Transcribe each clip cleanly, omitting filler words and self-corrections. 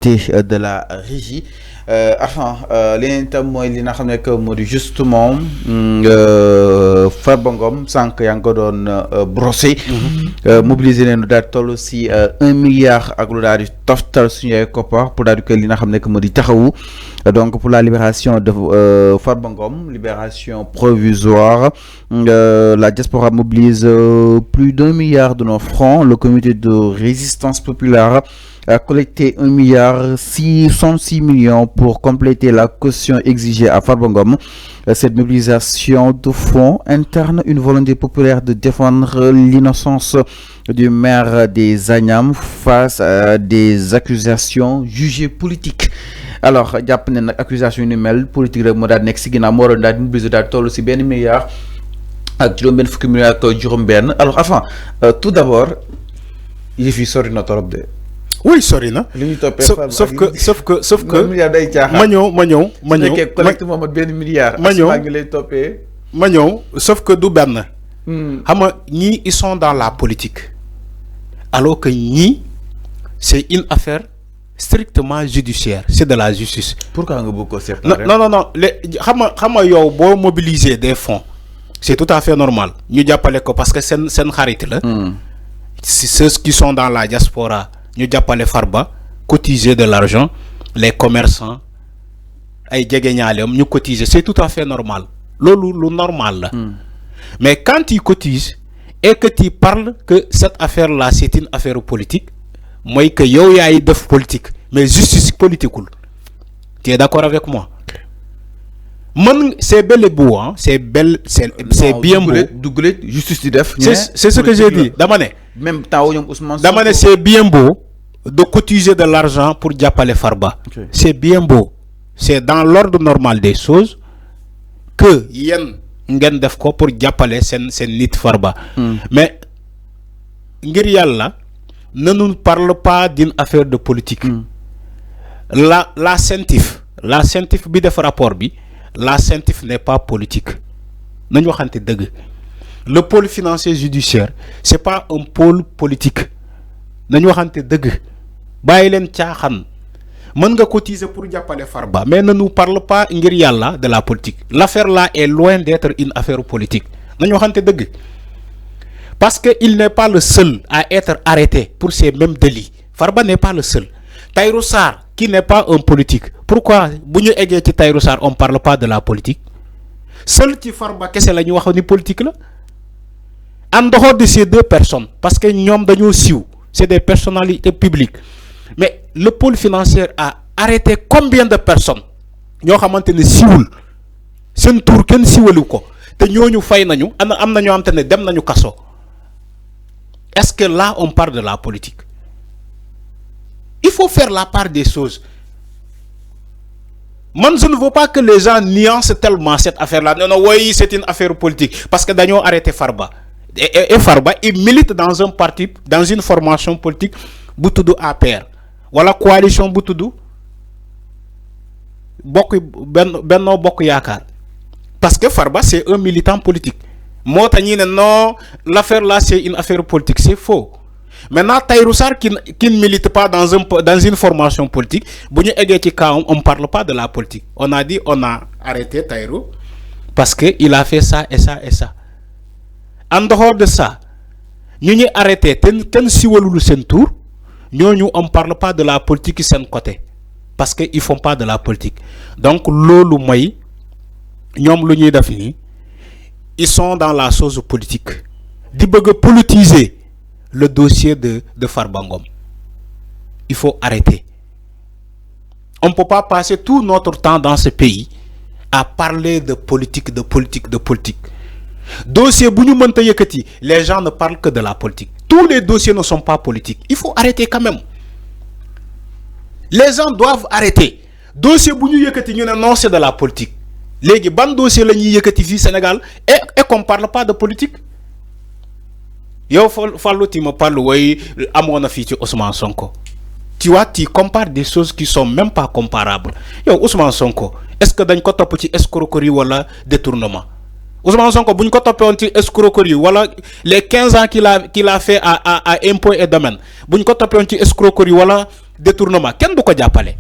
de la régie enfin leneen itam mooy li nga xam ne que moo di justement Farba Ngom sànq yaa ngi ko doon brossé mobiliser leen lu daal di toll si 1 milliard ak lu daal di toftal suñu ay koppar pour daal di koy li nga xam ne que moo di taxawu donc pour la libération de Farba Ngom, libération provisoire. La diaspora mobilise plus d'1 milliard de nos francs. Le comité de résistance populaire a collecté 1 milliard 606 millions pour compléter la caution exigée à Farba Ngom. Cette mobilisation de fonds interne, une volonté populaire de défendre l'innocence du maire des Agnam face à des accusations jugées politiques. Alors jàpp ne nag accusation yu ni mel politique rek moo daal nekk si ginnaaw moo doon daal di mobiliser daal toll si benn milliard ak juróom-benn fukki millions ak juróom-benn alors enfin tout d'abord yëf yi sori na trop de. oui sori na. li ñu toppee sauf que milliard day caaxaan. ma ñëw collecte moom ak benn milliard. ma ñëw ngi lay toppee. ma ñëw sauf que du benn. xam nga ñii ils sont dans la politique alors que ñii c'est une affaire strictement judiciaire, c'est de la justice. Pourquoi vous beaucoup séparer? Non. Xam nga yow bo mobiliser des fonds, c'est tout à fait normal. Ñu jappalé ko parce que sen xarit la. Ceux qui sont dans la diaspora, ñu jappalé Farba, cotiser de l'argent, les commerçants ay djegeñalem ñu cotiser, c'est tout à fait normal. Lolu lu normal la. Mais quand ils cotisent et que tu parles que cette affaire là c'est une affaire politique, moi que yow yaay def politique mais justice politique. Tu es d'accord avec moi? C'est bel et beau, hein? C'est bien beau. Justice di def. C'est ce que j'ai dit. Même temps Ousmane. C'est bien beau de cotiser de l'argent pour jàppale Farba. C'est bien beau. C'est dans l'ordre normal des choses que yen ngeen def ko pour jàppale sen nit Farba. Mais ngir Yalla ne nous parle pas d'une affaire de politique. La CENTIF bi def rapport bi, la CENTIF n'est pas politique. Nañu waxante deug. Le pôle financier judiciaire, c'est pas un pôle politique. Nañu waxante deug. Bayi len tiaxan. Mën nga cotiser pour jàppale Farba, mais ne nous parle pas ngir Yalla de la politique. L'affaire là est loin d'être une affaire politique. Nañu waxante deug. Parce qu'il n'est pas le seul à être arrêté pour ces mêmes délits. Farba n'est pas le seul. Tahirou Sarr, qui n'est pas un politique. Pourquoi, si on Tahirou Sarr, on ne parle pas de la politique? Seul qui Farba, qu'est-ce que nous avons politique là? En dehors de ces deux personnes, parce que nous sommes c'est des personnalités publiques. Mais le pôle financier a arrêté combien de personnes? Nous avons maintenu Sioul. C'est un tour qui Sioul. Et nous avons fait nañu am nañu am tane dem nañu kasso. Est-ce que là on parle de la politique? Il faut faire la part des choses. Moi je ne veux pas que les gens nuancent tellement cette affaire-là. Non, oui, c'est une affaire politique. Parce que Daniel a arrêté Farba. Et Farba, il milite dans un parti, dans une formation politique, Boutoudou APR. Voilà, coalition Boutoudou. Benno Bokk Yaakaar. Parce que Farba, c'est un militant politique. Non, l'affaire là, c'est une affaire politique. C'est faux. Maintenant, Tahirou Sarr qui ne milite pas dans une formation politique, on ne parle pas de la politique. On a dit, on a arrêté Tahirou parce qu'il a fait ça et ça et ça. En dehors de ça, nous avons arrêté. On ne parle pas de la politique de côté. Parce qu'ils ne font pas de la politique. Donc, ils sont dans la chose politique. Ils veulent politiser le dossier de Farba Ngom. Il faut arrêter. On ne peut pas passer tout notre temps dans ce pays à parler de politique. Dossier les gens ne parlent que de la politique. Tous les dossiers ne sont pas politiques. Il faut arrêter quand même. Les gens doivent arrêter. Dossier non, c'est de la politique. Les ban dossier la ñuy yëkëti fi Sénégal et qu'on parle pas de politique. Yo fallu tu me parles way amona fi ci Ousmane Sonko. Tu vois, tu compares des choses qui sont même pas comparables. Yo Ousmane Sonko, est-ce que dañ ko top ci escroquerie wala détournement? Ousmane Sonko buñ ko topé won ci escroquerie wala les 15 ans qu'il a fait à impôts et domaines. Buñ ko topé won ci escroquerie wala détournement kenn du ko jàppale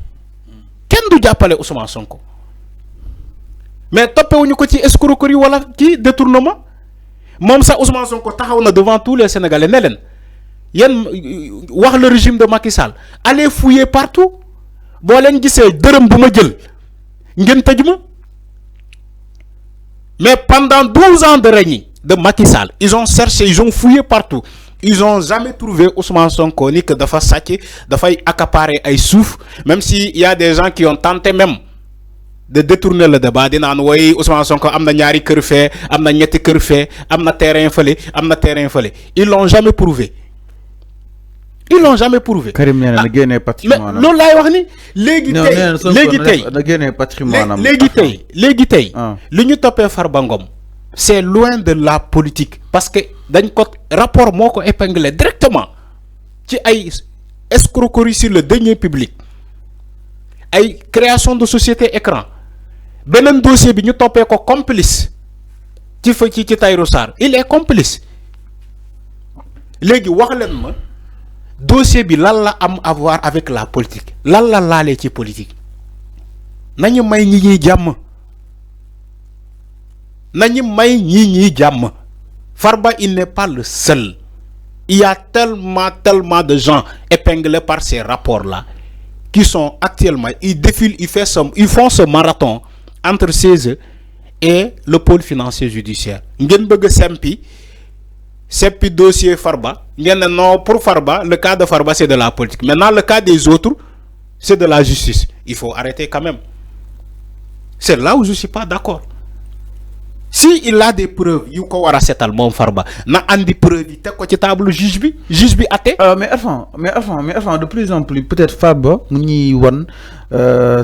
kenn du jàppale Ousmane Sonko mais toppewuñu ko ci escroquerie wala ci détournement moom sax Ousmane Sonko taxaw na devant tous les Sénégalais ne leen yéen wax le régime de Macky Sall allez fouiller partout boo leen gisee dërëm bu ma jël ngeen tëj ma mais pendant 12 ans de règne de Macky Sall ils ont cherché ils ont fouillé partout ils ont jamais trouvé Ousmane Sonko ni que dafa sàcc dafay accaparer ay suuf même si y a des gens qui ont tenté même de détourner le débat di naan woy Ousmane Sonko am na ñaari kër fee am na ñetti kër fee am na terrain fële am na terrain fële ils l'ont jamais prouvé ils l'ont jamais prouvé. Karim nee na na génnee patrimoine mais loolu laay wax ni léegi tey na génnee patrimoine am léegi tey li ñu toppee Farba Ngom c'est loin de la politique parce que dañ ko rapport moo ko épinglé directement ci ay escroquerie sur le denier public ay création de société écran beneen dossier bi ñu toppee ko complice ci fa ci Tahirou Sarr il est complice léegi wax leen ma dossier bi lan la am à voir avec la politique lan la laalee ci politique nañu may ñi ñuy jàmm nañu may ñi ñuy jàmm Farba il n'est pas le seul il y a tellement de gens épinglés par ces rapports là qui sont actuellement ils défilent ils font ce marathon entre CESE et le pôle financier judiciaire ngeen bëgg seppi dossier Farba ngeen ne non pour Farba le cas de Farba c'est de la politique maintenant le cas des autres c'est de la justice il faut arrêter quand même c'est là où je suis pas d'accord si il a des preuves yu ko war a setal moom Farba na andi preuve yi teg ko ci table juge bi atte mais enfin de plus en plus peut-être Farba mu ñuy wan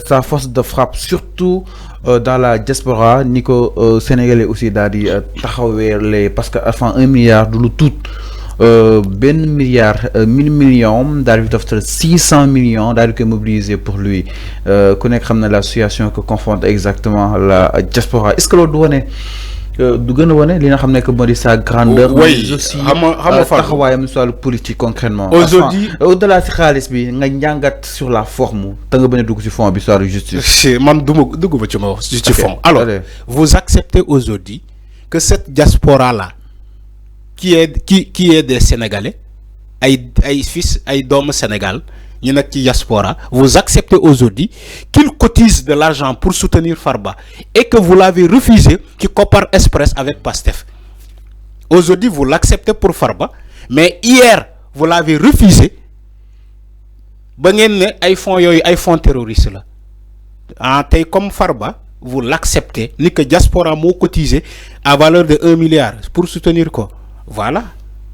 sa force de frappe surtout dans la diaspora ni ko sénégalais aussi daal di taxawee parce que enfin 1 milliard du lu tuut benn milliard 1000 millions daal di def 600 millions daal di koy mobiliser pour lui ku nekk xam na la situation que confronte exactement la diaspora est-ce que loolu du wane du gën a wane li nga xam ne que moo di sa grandeur. oui aussi taxawaayam sur le politique concrètement. aujourd'hui au-delà si xaalis bi nga njàngat sur la forme te nga bañ a dugg ci fond bi sur la justice. man dugguma ci fond. alors vous acceptez aujourd'hui que cette diaspora là qui est des Sénégalais ay fils ay doomu Sénégal ñu nekk ci diaspora vous acceptez aujourd'hui qu'ils cotisent de l'argent pour soutenir Farba et que vous l'avez refusé ci Kopar Express avec Pastef aujourd'hui vous l'acceptez pour Farba mais hier vous l'avez refusé ba ngeen ne ay fonds yooyu ay fonds terroristes la tey comme Farba vous l'acceptez ni que diaspora moo cotisé à valeur de 1 milliard pour soutenir ko voilà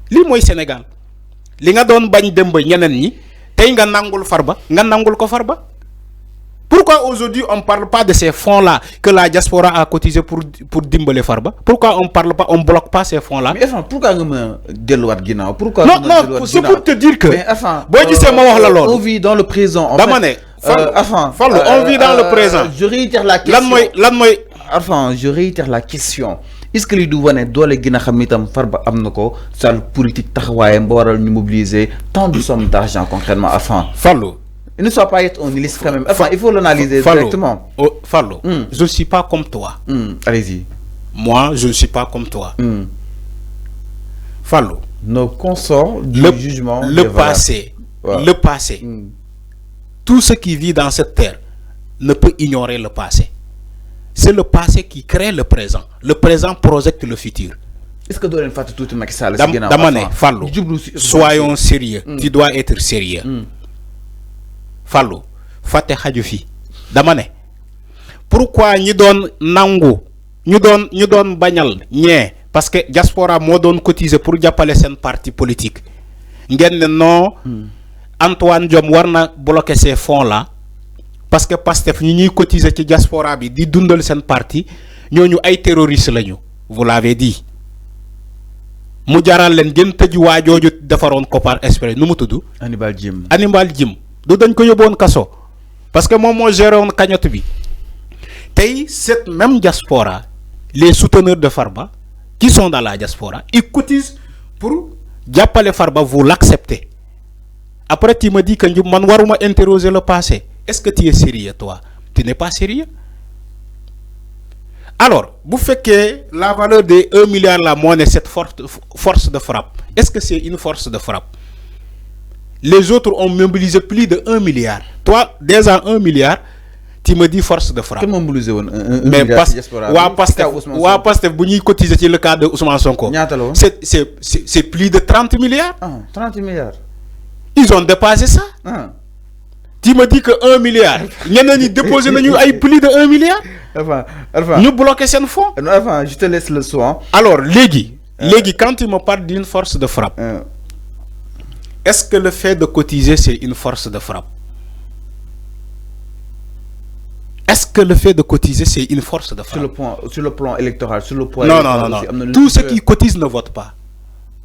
lii mooy Sénégal li nga doon bañ dem ba ñeneen ñi tey nga nangul Farba nga nangul ko Farba pourquoi aujourd'hui on parle pas de ces fonds là que la diaspora a cotisé pour dimbali Farba pourquoi on bloque pas ces fonds là. mais enfin pourquoi nga ma delluwaat ginnaaw. pourquoi non c'est pour te dire que. mais enfin boo gisee ma wax la loolu. on vit dans le présent. dama ne. Fallou on vit dans le présent. je réitère la question lan mooy. enfin je réitère la question. est-ce que li du wane doole gi nga xam ni tam Farba am na ko sal politique taxawaayam ba waral ñu mobiliser tant de sommes d'argent concrètement afin. Fallou. il ne soit pas être un illustre quand même. enfin il faut l'analyser directement. Fallou. je ne suis pas comme toi. allez-y. moi je ne suis pas comme toi. Fallou. nos consorts du jugement. le passé. Le passé. Tout ce qui vit dans cette terre ne peut ignorer le passé. C'est le passé qui crée le présent. Le présent projette le futur. Est-ce que doit faire tout Macky Sall? Damane, Fallou, soyons sérieux. Tu dois être sérieux. Fallou, Fate Hadjoufi. Damane, pourquoi nous donne nangu, nous donne bagnal, nye, parce que diaspora mo donne cotiser pour diapale sen parti politique. Ngenne non, Antoine Diom warna bloquer ces fonds là. Parce que Pastef ñi ñuy cotiser ci diaspora bi di dundal sen parti ñooñu ay terroristes lañu vous l'avez dit mu jaral leen gën tëj waa jooju defaroon Kopar Express nu mu tudd Hannibal Djim du dañ ko yóbboon kaso parce que moom moo géré woon cagnotte bi tey cette même diaspora les souteneurs de Farba qui sont dans la diaspora ils cotisent pour jàppale Farba vous l'acceptez après tu me dis que man waruma interroger le passé. Est-ce que tu es sérieux toi? Tu n'es pas sérieux. Alors, vous faites que la valeur de 1 milliard la monnaie, cette force de frappe, est-ce que c'est une force de frappe? Les autres ont mobilisé plus de 1 milliard. Toi, déjà 1 milliard, tu me dis force de frappe. Quel mobilisé 1 mais milliard? parce que vous cotisez sur le cas de Ousmane Sonko. C'est plus de 30 milliards. 30 milliards. Ils ont dépassé ça. Tu me dis que 1 milliard. Nous avons déposé plus de 1 milliard. Nous bloquons ces fonds. Enfin, je te laisse le soin. Alors, Légui, quand tu me parles d'une force de frappe, est-ce que le fait de cotiser, c'est une force de frappe? Est-ce que le fait de cotiser, c'est une force de frappe? Sur le plan électoral, sur le point. Non. Tous ceux qui cotisent ne votent pas.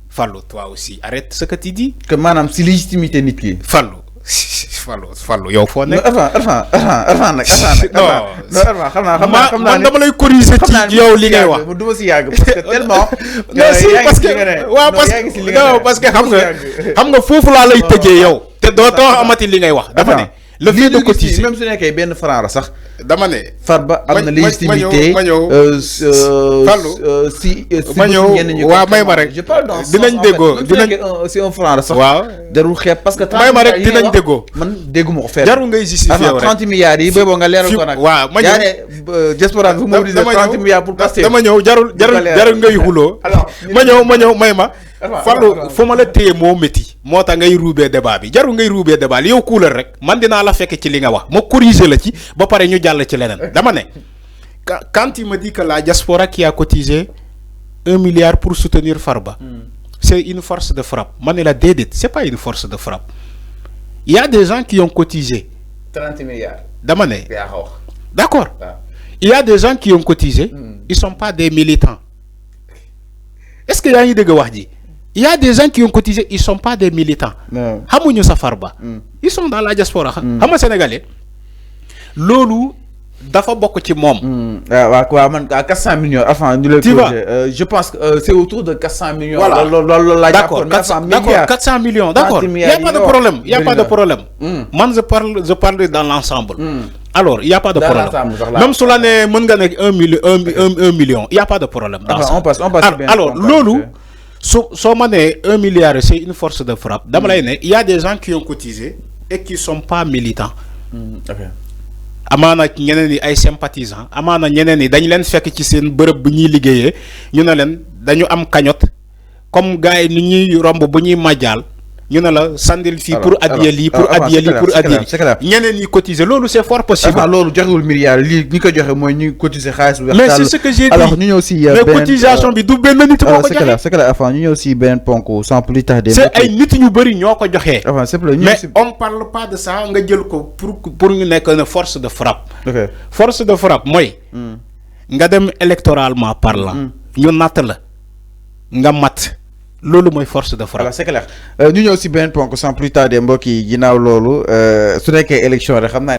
Fallo, toi aussi. Arrête ce que tu dis. Que madame, si légitimité n'est plus. Fallo, yow fo nek. Avant. Man dama lay corriger ci yow li ngay wax. Duma ci yag parce que tellement. parce que xam nga fofu la lay tejé yow. Te do to amati li ngay wax. Dafa né le fait de cotiser même su nekkee benn franc la sax. dama ne Farba am na légitimité. Si waaw may ma rek je parle dans dinañ déggoo c'est un franc la sax. waaw jarul xeeb parce que. may ma rek dinañ déggoo man dégguma ko fenn. jarul ngay justifier rek 30 milliards yi boobu nga leeral ko nag. waaw ma ñëw diaspora bi fu mu mobiliser 30 milliards pour passer. dama ñëw jarul ngay xuloo. ma ñëw may ma. Fallu fu ma la téye moo métti moo tax ngay ruubee débat bi jarul ngay ruubee débat li yow kuulal rek man dinaa la fekk ci li nga wax ma corriger la ci ba pare ñu jàll ci leneen dama ne quand il me dit que la diaspora qui a cotisé 1 milliard pour soutenir Farba c'est une force de frappe ma ne la déedéet c'est pas une force de frappe il y a des gens qui ont cotisé 30 milliards dama ne d'accord il y a des gens qui ont cotisé ils sont pas des militants est-ce que yaa ngi dégg wax ji. Il y a des gens qui ont cotisé, ils ne sont pas des militants. Hamounyo Safarba. Ils sont dans la diaspora. Hamo Sénégalais. Lolu dafa bokk ci mom. À 400 millions. Enfin, je pense que c'est autour de 400 millions. Voilà. D'accord, 400 millions. D'accord. Il n'y a pas de problème. Il n'y a pas de problème. Moi, je parle dans l'ensemble. Alors, il n'y a pas de problème. Même si on a 1 million, il n'y a pas de problème. On passe bien. Alors, Lolu. So mané 1 milliard, c'est une force de frappe. Il y a des gens qui ont cotisé et qui ne sont pas militants. Amana ñeneen ni ay sympathisants amana ñeneen ni dañ leen fekk ci seen bërëb bu ñuy liggéeyee ñu ne leen dañu am cagnotte comme gars yi ni ñuy romb bu ñuy majal ñu ne la sandil fii pour addiya lii pour addiya lii pour addiya ñeneen ñi cotiser loolu c'est fort possible. loolu joxewul milliard lii ñi ko joxe mooy ñu cotiser xaalis bu mais c'est ce que j'ai dit. Alors ñu ñëw si mais cotisation bi du benn nit moo ko joxe. c'est clair enfin ñu ñëw si benn ponk sans plus tarder. c'est ay nit ñu bëri ñoo ko joxee. Mais on parle pas de ça nga jël ko pour ñu nekk une force de frappe. Force de frappe mooy nga dem électoralement parlant ñu natt la nga mat lolu moy force de frappe. Voilà, c'est clair ñu ñëw si benn ponk sans plus tarder mbokk yi ginnaaw loolu su nekkee élection rek xam naa